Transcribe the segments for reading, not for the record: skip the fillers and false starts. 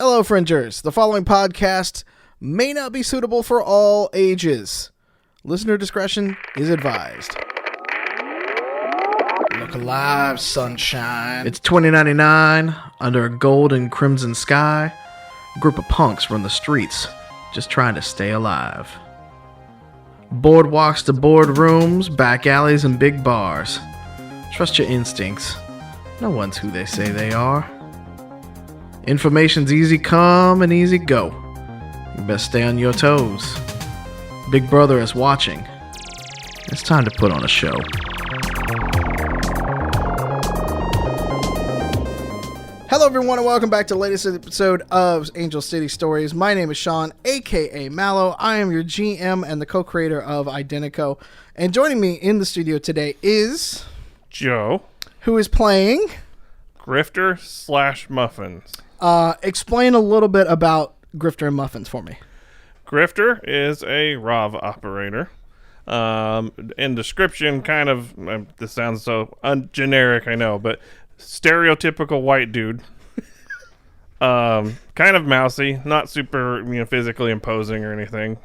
Hello, Fringers. The following podcast may not be suitable for all ages. Listener discretion is advised. Look alive, sunshine. It's 2099, under a gold and crimson sky. A group of punks run the streets, just trying to stay alive. Boardwalks to boardrooms, back alleys and big bars. Trust your instincts. No one's who they say they are. Information's easy come and easy go. You best stay on your toes. Big Brother is watching. It's time to put on a show. Hello everyone and welcome back to the latest episode of Angel City Stories. My name is Sean, aka Mallow. I am your GM and the co-creator of IDENTECO. And joining me in the studio today is... Joe. Who is playing... Grifter / Muffins. Explain a little bit about Grifter and Muffins for me. Grifter is a ROV operator. In description, kind of, this sounds so generic, I know, but stereotypical white dude. Kind of mousy, not super, physically imposing or anything.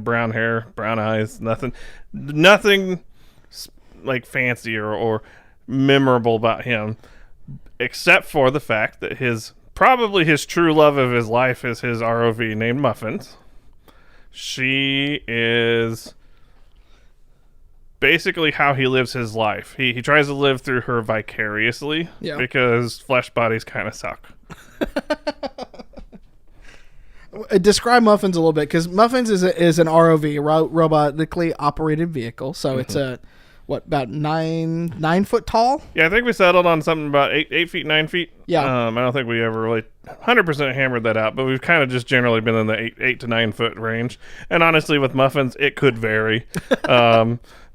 Brown hair, brown eyes, nothing like fancy or memorable about him, except for the fact that probably his true love of his life is his ROV named Muffins. She is basically how he lives his life. He tries to live through her vicariously because flesh bodies kind of suck. Describe Muffins a little bit, because Muffins is an ROV, robotically operated vehicle. So it's about 9 foot tall? Yeah, I think we settled on something about 8 feet, 9 feet. Yeah. I don't think we ever really 100% hammered that out, but we've kind of just generally been in the 8 to 9 foot range. And honestly, with Muffins, it could vary.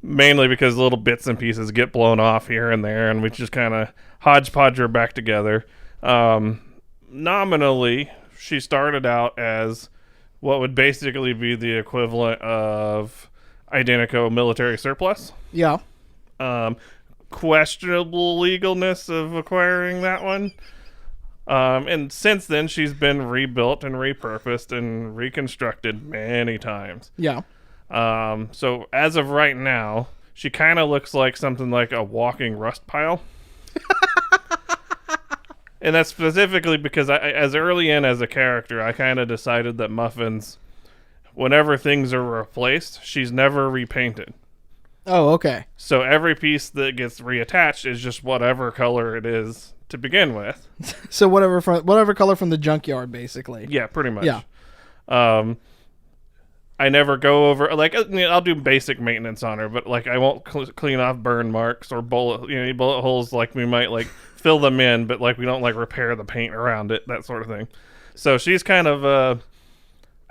Mainly because little bits and pieces get blown off here and there, and we just kind of hodgepodge her back together. Nominally, she started out as what would basically be the equivalent of Identico military surplus. Yeah. Questionable legalness of acquiring that one. And since then, she's been rebuilt and repurposed and reconstructed many times. Yeah. So as of right now, she kind of looks like something like a walking rust pile. And that's specifically because as early in as a character, I kind of decided that Muffins, whenever things are replaced, she's never repainted. Oh, okay. So every piece that gets reattached is just whatever color it is to begin with. So whatever color from the junkyard, basically. Yeah, pretty much. Yeah. I never go over, I'll do basic maintenance on her, but I won't clean off burn marks or bullet holes. We might fill them in, but we don't repair the paint around it, that sort of thing. So she's kind of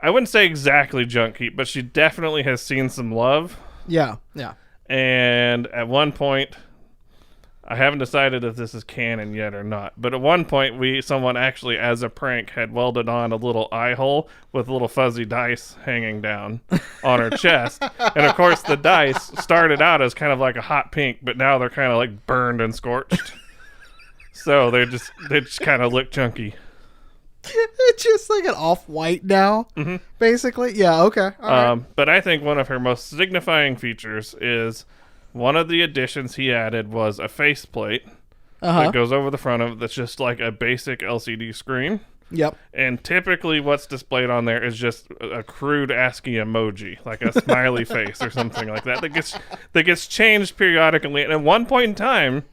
I wouldn't say exactly junk heap, but she definitely has seen some love. Yeah, yeah. And at one point, I haven't decided if this is canon yet or not, but at one point someone actually, as a prank, had welded on a little eye hole with little fuzzy dice hanging down on her chest. And of course the dice started out as kind of like a hot pink, but now they're kind of burned and scorched. So they just kind of look chunky. It's just an off-white now, basically. Yeah, okay. All right. But I think one of her most signifying features is one of the additions he added was a faceplate that goes over the front of it that's just like a basic LCD screen. Yep. And typically what's displayed on there is just a crude ASCII emoji, like a smiley face or something like that gets changed periodically. And at one point in time,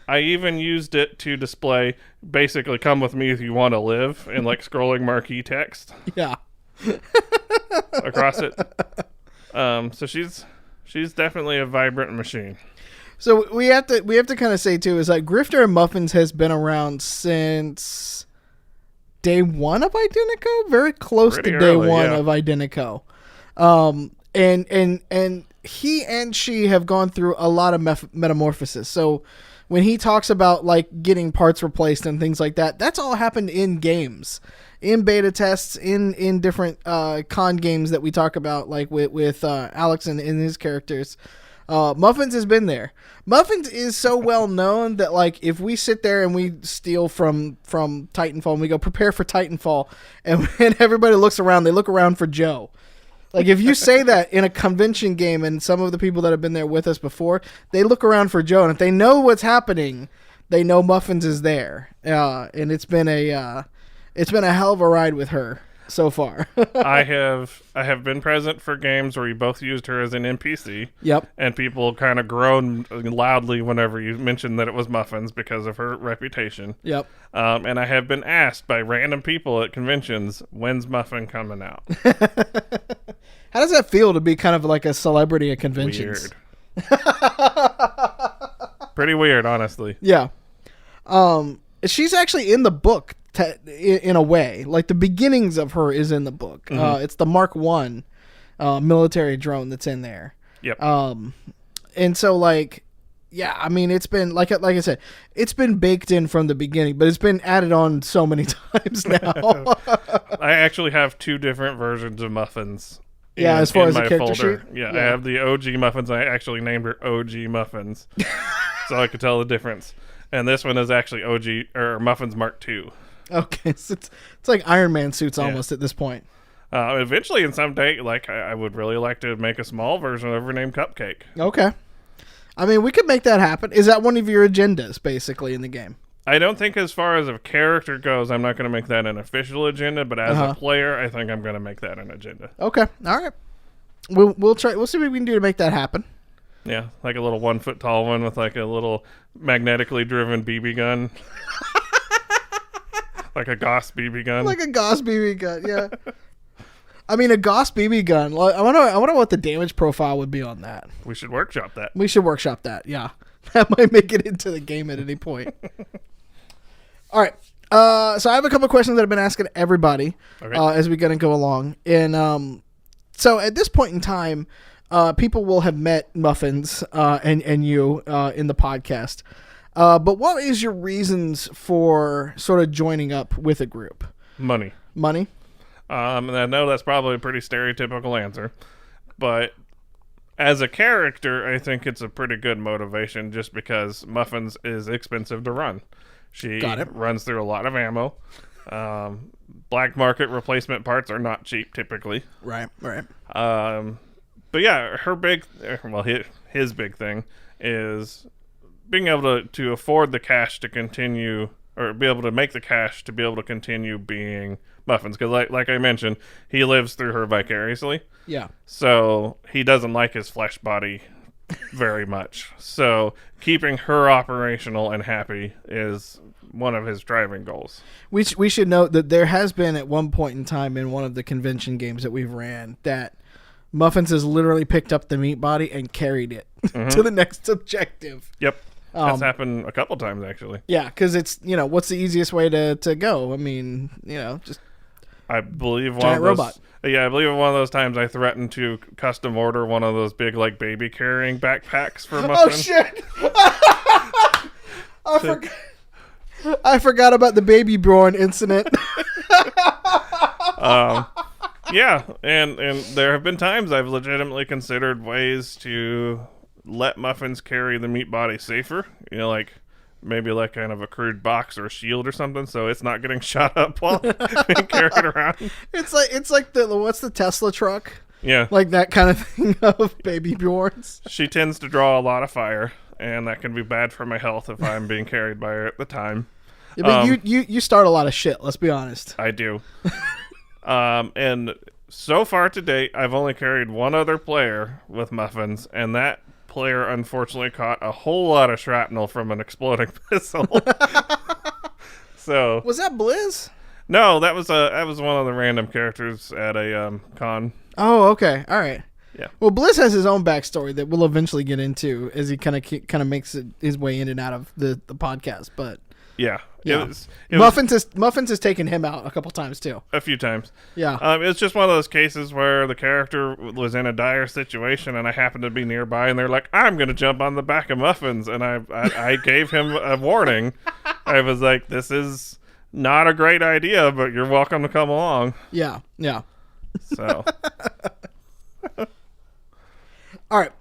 I even used it to display basically "come with me if you want to live" in scrolling marquee text. Yeah. Across it. So she's definitely a vibrant machine. So we have to kind of say too is Grifter and Muffins has been around since day one of Identico, very close Pretty to day early, one yeah. of Identico. And he and she have gone through a lot of metamorphosis. So when he talks about getting parts replaced and things like that, that's all happened in games, in beta tests, in different con games that we talk about, with Alex and his characters. Muffins has been there. Muffins is so well known that like if we sit there and we steal from Titanfall and we go prepare for Titanfall and when everybody looks around, they look around for Joe. Like if you say that in a convention game and some of the people that have been there with us before, they look around for Joe, and if they know what's happening, they know Muffins is there. And it's been a hell of a ride with her so far. I have been present for games where you both used her as an NPC. Yep. And people kind of groaned loudly whenever you mentioned that it was Muffins because of her reputation. Yep. And I have been asked by random people at conventions, when's Muffin coming out? How does that feel to be kind of like a celebrity at conventions? Weird. Pretty weird, honestly. Yeah. She's actually in the book in a way. Like the beginnings of her is in the book. Mm-hmm. It's the Mark I military drone that's in there. Yep. And so like, yeah, I mean, it's been like I said, it's been baked in from the beginning, but it's been added on so many times now. I actually have 2 different versions of Muffins. Yeah, as far as the character folder. sheet? Yeah, I have the OG Muffins. I actually named her OG Muffins, so I could tell the difference. And this one is actually OG or Muffins Mark II. Okay, so it's like Iron Man suits almost at this point. Eventually, in some day, like I would really like to make a small version of her named Cupcake. Okay, I mean we could make that happen. Is that one of your agendas, basically, in the game? I don't think, as far as a character goes, I'm not going to make that an official agenda. But as a player, I think I'm going to make that an agenda. Okay, all right. We'll try. We'll see what we can do to make that happen. Yeah, like a little 1 foot tall one with like a little magnetically driven BB gun. Like a Gauss BB gun. Like a Gauss BB gun, yeah. I mean, a Gauss BB gun. I wonder what the damage profile would be on that. We should workshop that. Yeah. That might make it into the game at any point. All right. So I have a couple of questions that I've been asking everybody as we're going to go along. And so at this point in time, people will have met Muffins and you in the podcast. But what is your reasons for sort of joining up with a group? Money. And I know that's probably a pretty stereotypical answer, but as a character, I think it's a pretty good motivation just because Muffins is expensive to run. She runs through a lot of ammo. Black market replacement parts are not cheap typically. Right. But yeah, his big thing is being able to afford the cash to continue, or be able to make the cash to be able to continue being Muffins. Because like I mentioned, he lives through her vicariously. Yeah. So he doesn't like his flesh body very much. So keeping her operational and happy is one of his driving goals. We should note that there has been at one point in time in one of the convention games that we've ran that Muffins has literally picked up the meat body and carried it to the next objective. Yep. That's happened a couple times, actually. Yeah, because it's, what's the easiest way to go? I mean, just I believe one giant of those, robot. Yeah, I believe one of those times I threatened to custom order one of those big, like, baby carrying backpacks for Muffin. Oh, shit! I forgot about the baby born incident. Yeah, and there have been times I've legitimately considered ways to let Muffins carry the meat body safer. Like maybe like kind of a crude box or a shield or something, so it's not getting shot up while being carried around. It's like what's the Tesla truck? Yeah, like that kind of thing of baby Bjorns. She tends to draw a lot of fire, and that can be bad for my health if I'm being carried by her at the time. Yeah, but you start a lot of shit. Let's be honest. I do. And so far to date, I've only carried one other player with Muffins, and that player unfortunately caught a whole lot of shrapnel from an exploding missile. So was that Blizz? No, that was one of the random characters at a con. Oh, okay, all right. Yeah. Well, Blizz has his own backstory that we'll eventually get into as he kind of makes his way in and out of the podcast, but. Yeah. Muffins has taken him out a couple times too. A few times. Yeah. It's just one of those cases where the character was in a dire situation and I happened to be nearby and they're like, I'm going to jump on the back of Muffins. And I gave him a warning. I was like, this is not a great idea, but you're welcome to come along. Yeah. Yeah. So. All right.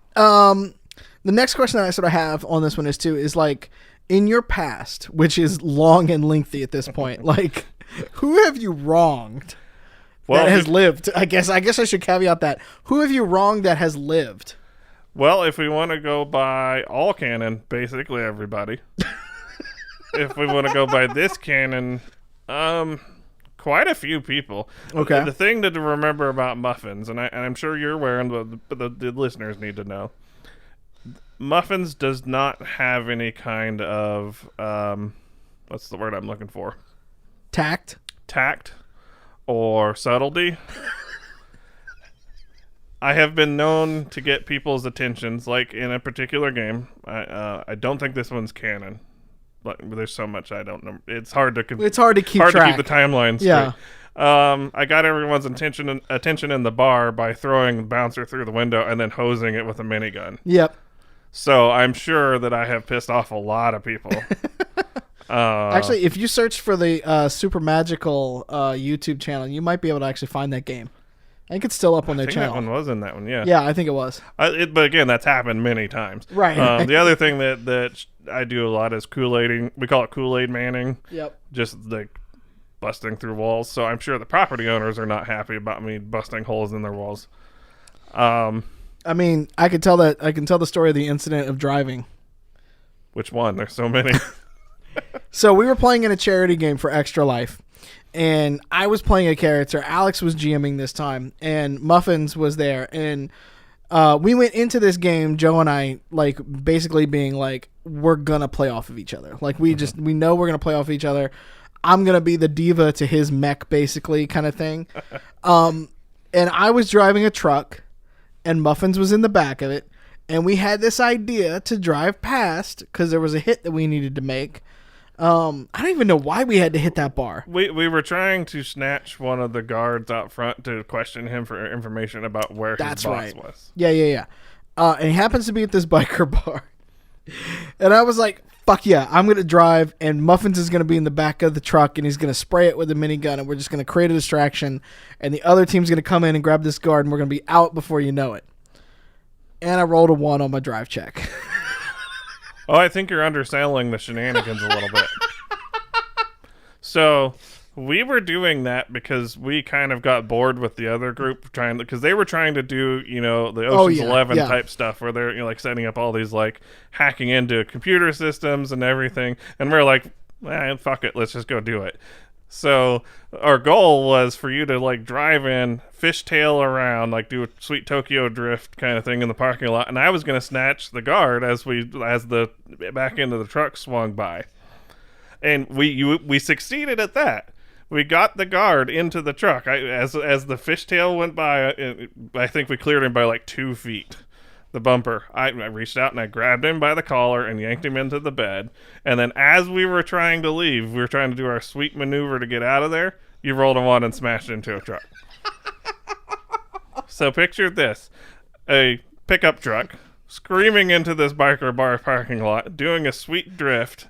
the next question that I sort of have on this one is like, in your past, which is long and lengthy at this point, like, who have you wronged that has lived? I guess I should caveat that. Who have you wronged that has lived? Well, if we want to go by all canon, basically everybody. If we want to go by this canon, quite a few people. Okay. The thing to remember about Muffins, and I'm sure you're aware, but the listeners need to know, Muffins does not have any kind of, what's the word I'm looking for? Tact or subtlety. I have been known to get people's attentions, like in a particular game. I don't think this one's canon, but there's so much I don't know. It's hard to keep the timeline straight. Yeah. I got everyone's attention in the bar by throwing the bouncer through the window and then hosing it with a minigun. Yep. So I'm sure that I have pissed off a lot of people. Actually, if you search for the Super Magical YouTube channel, you might be able to actually find that game. I think it's still up on their channel. That one was in that one, yeah. Yeah, I think it was. But again, that's happened many times. Right. The other thing that I do a lot is Kool-Aiding. We call it Kool-Aid Manning. Yep. Just like busting through walls. So I'm sure the property owners are not happy about me busting holes in their walls. I mean, I can tell the story of the incident of driving. Which one? There's so many. So we were playing in a charity game for Extra Life, and I was playing a character. Alex was GMing this time, and Muffins was there. And we went into this game, Joe and I, like basically being like, we're gonna play off of each other. Like we know we're gonna play off of each other. I'm gonna be the diva to his mech, basically, kind of thing. And I was driving a truck, and Muffins was in the back of it, and we had this idea to drive past because there was a hit that we needed to make. I don't even know why we had to hit that bar. We were trying to snatch one of the guards out front to question him for information about where his boss was. Yeah. And he happens to be at this biker bar. And I was like, fuck yeah, I'm going to drive, and Muffins is going to be in the back of the truck, and he's going to spray it with a minigun, and we're just going to create a distraction, and the other team's going to come in and grab this guard, and we're going to be out before you know it. And I rolled a 1 on my drive check. Oh, I think you're underselling the shenanigans a little bit. So we were doing that because we kind of got bored with the other group because they were trying to do, the Ocean's 11 type stuff where they're like setting up all these like hacking into computer systems and everything. And we're like, fuck it, let's just go do it. So our goal was for you to like drive in, fishtail around, like do a sweet Tokyo drift kind of thing in the parking lot, and I was going to snatch the guard as the back end of the truck swung by, and we succeeded at that. We got the guard into the truck. As the fishtail went by, I think we cleared him by like 2 feet. The bumper. I reached out and I grabbed him by the collar and yanked him into the bed. And then as we were trying to leave, we were trying to do our sweet maneuver to get out of there. You rolled a 1 and smashed into a truck. So picture this. A pickup truck screaming into this biker bar parking lot, doing a sweet drift.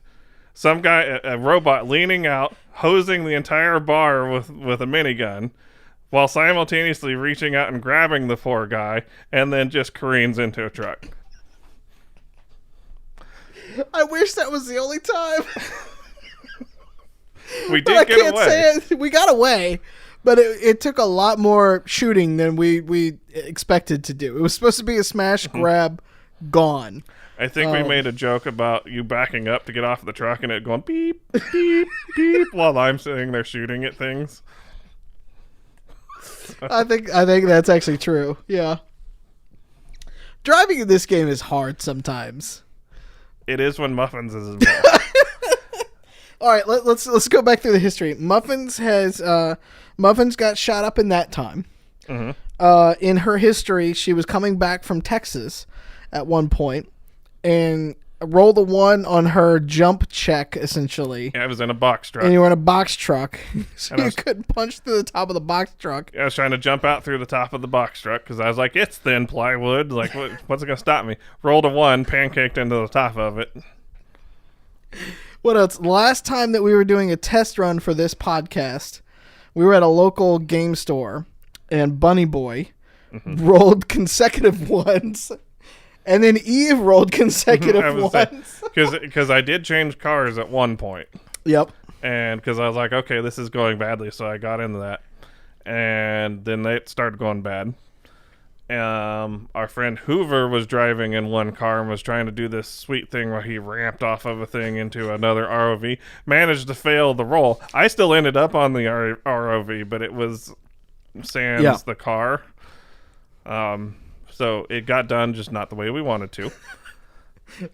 Some guy, a robot leaning out, hosing the entire bar with a minigun, while simultaneously reaching out and grabbing the poor guy, and then just careens into a truck. I wish that was the only time. We did get away. Say it. We got away, but it took a lot more shooting than we expected to do. It was supposed to be a smash, grab, gone. I think we made a joke about you backing up to get off the truck and it going beep, beep, beep, while I'm sitting there shooting at things. I think that's actually true. Yeah. Driving in this game is hard sometimes. It is when Muffins is involved. All right, let's go back through the history. Muffins got shot up in that time. Mm-hmm. In her history, she was coming back from Texas at one point and rolled a 1 on her jump check, essentially. Yeah, I was in a box truck. And you were in a box truck, so you couldn't punch through the top of the box truck. I was trying to jump out through the top of the box truck because I was like, it's thin plywood. Like, what's it going to stop me? Rolled a 1, pancaked into the top of it. What else? Last time that we were doing a test run for this podcast, we were at a local game store, and Bunny Boy rolled consecutive 1s And then Eve rolled consecutive I ones. Because I did change cars at one point. Yep. And because I was like, okay, this is going badly. So I got into that. And then it started going bad. Our friend Hoover was driving in one car and was trying to do this sweet thing where he ramped off of a thing into another ROV. Managed to fail the roll. I still ended up on the ROV, but it was sans the car. So it got done, just not the way we wanted to.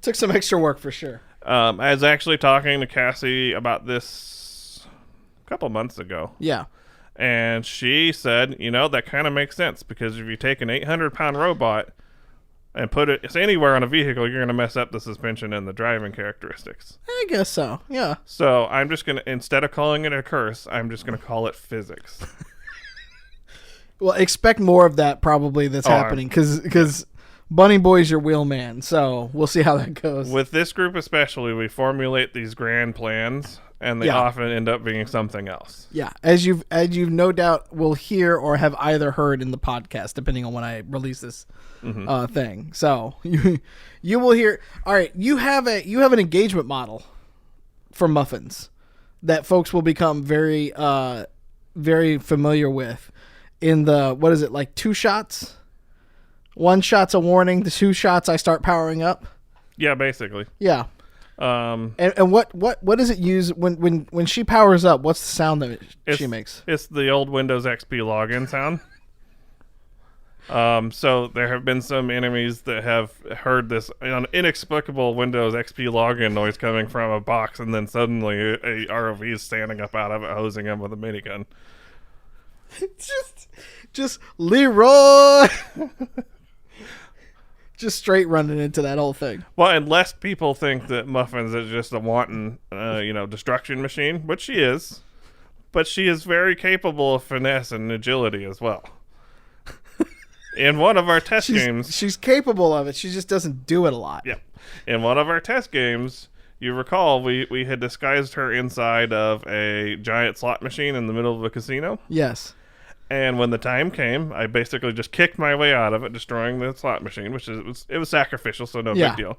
Took some extra work for sure. I was actually talking to Cassie about this a couple months ago. Yeah. And she said, that kind of makes sense because if you take an 800-pound robot and put it anywhere on a vehicle, you're going to mess up the suspension and the driving characteristics. I guess so, yeah. So I'm just going to, instead of calling it a curse, I'm just going to call it physics. Well, expect more of that probably that's happening because Bunny Boy's your wheelman, so we'll see how that goes. With this group especially, we formulate these grand plans, and they often end up being something else. Yeah, as you've no doubt will hear or have either heard in the podcast, depending on when I release this thing. So you will hear. All right, you have an engagement model for Muffins that folks will become very very familiar with. In the, what is it, like 2 shots? 1 shot's a warning. The 2 shots I start powering up. Yeah, basically. Yeah. And what does it use when she powers up? What's the sound that she makes? It's the old Windows XP login sound. So there have been some enemies that have heard this inexplicable Windows XP login noise coming from a box, and then suddenly a ROV is standing up out of it, hosing him with a minigun. Just Leroy. Just straight running into that whole thing. Well, and lest people think that Muffins is just a wanton, destruction machine, which she is, but she is very capable of finesse and agility as well. In one of our test games... She's capable of it. She just doesn't do it a lot. Yeah. In one of our test games, you recall, we had disguised her inside of a giant slot machine in the middle of a casino. Yes. And when the time came, I basically just kicked my way out of it, destroying the slot machine, which it was sacrificial, so no big deal.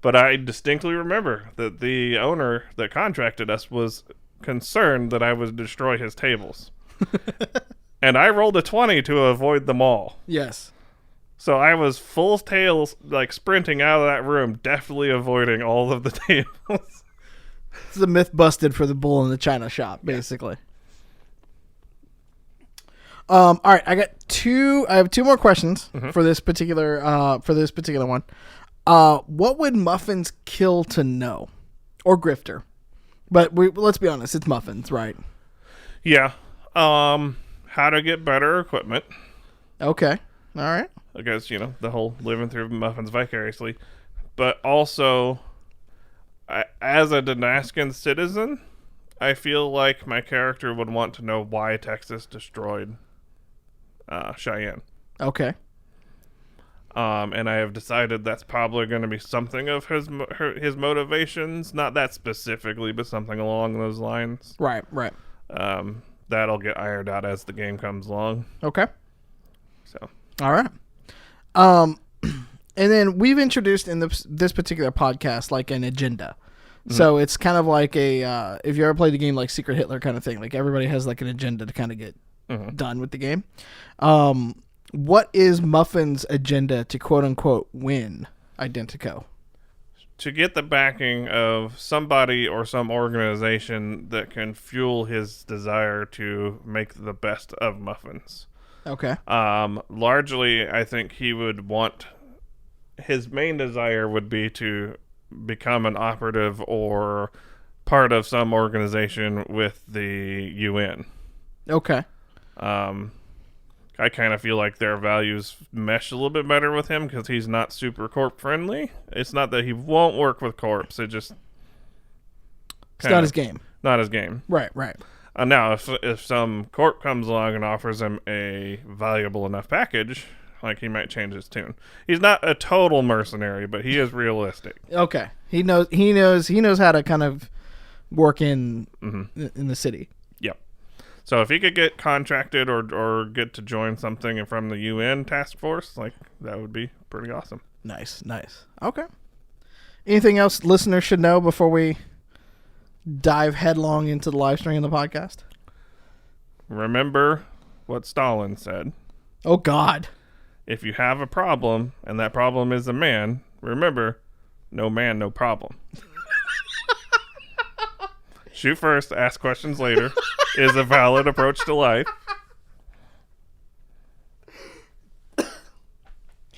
But I distinctly remember that the owner that contracted us was concerned that I would destroy his tables. And I rolled a 20 to avoid them all. Yes. So I was full tails, like sprinting out of that room, definitely avoiding all of the tables. It's the myth busted for the bull in the china shop, basically. All right, I have 2 more questions for this particular one. What would Muffins kill to know, or Grifter? But let's be honest, it's Muffins, right? Yeah. How to get better equipment. Okay. All right. I guess, the whole living through Muffins vicariously. But also, as a Damascus citizen, I feel like my character would want to know why Texas destroyed Cheyenne. Okay. And I have decided that's probably going to be something of his motivations. Not that specifically, but something along those lines. Right. That'll get ironed out as the game comes along. Okay. So. All right. And then we've introduced in this particular podcast like an agenda. Mm-hmm. So it's kind of like if you ever played a game like Secret Hitler kind of thing, like everybody has like an agenda to kind of get done with the game. What is Muffin's agenda to quote unquote win Identico? To get the backing of somebody or some organization that can fuel his desire to make the best of Muffins. Okay. Largely, I think he would want... His main desire would be to become an operative or part of some organization with the UN. Okay. I kind of feel like their values mesh a little bit better with him because he's not super corp friendly. It's not that he won't work with corps. It just it's not his game. Not his game. Right. Now, if some corp comes along and offers him a valuable enough package, like he might change his tune. He's not a total mercenary, but he is realistic. Okay. He knows how to kind of work in the city. Yep. So if he could get contracted or get to join something from the UN task force, like that would be pretty awesome. Nice. Okay. Anything else listeners should know before we dive headlong into the live stream of the podcast? Remember what Stalin said. Oh, God. If you have a problem, and that problem is a man, remember, no man, no problem. Shoot first, ask questions later is a valid approach to life.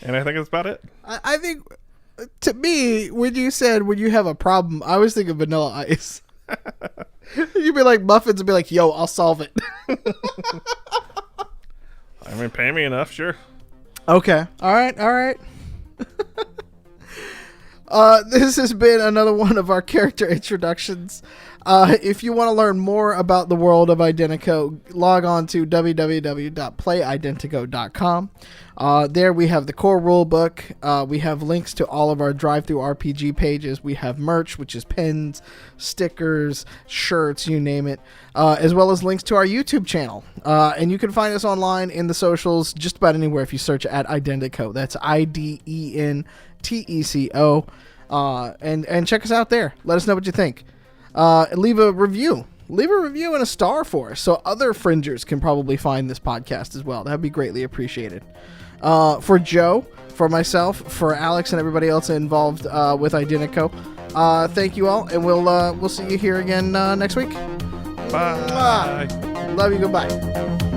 And I think that's about it. I think, to me, when you said when you have a problem, I was thinking Vanilla Ice. You'd be like Muffins and be like, yo, I'll solve it. I mean, pay me enough, sure. Okay. All right. This has been another one of our character introductions. If you want to learn more about the world of Identico, log on to www.playidentico.com. There we have the core rulebook. We have links to all of our drive-through RPG pages. We have merch, which is pins, stickers, shirts, you name it, as well as links to our YouTube channel. And you can find us online in the socials just about anywhere if you search at Identico. That's IDENTECO. And check us out there. Let us know what you think. Leave a review and a star for us so other fringers can probably find this podcast as well. That'd be greatly appreciated. For Joe, for myself, for Alex, and everybody else involved with Identico, thank you all, and we'll see you here again next week. Bye. Love you. Goodbye.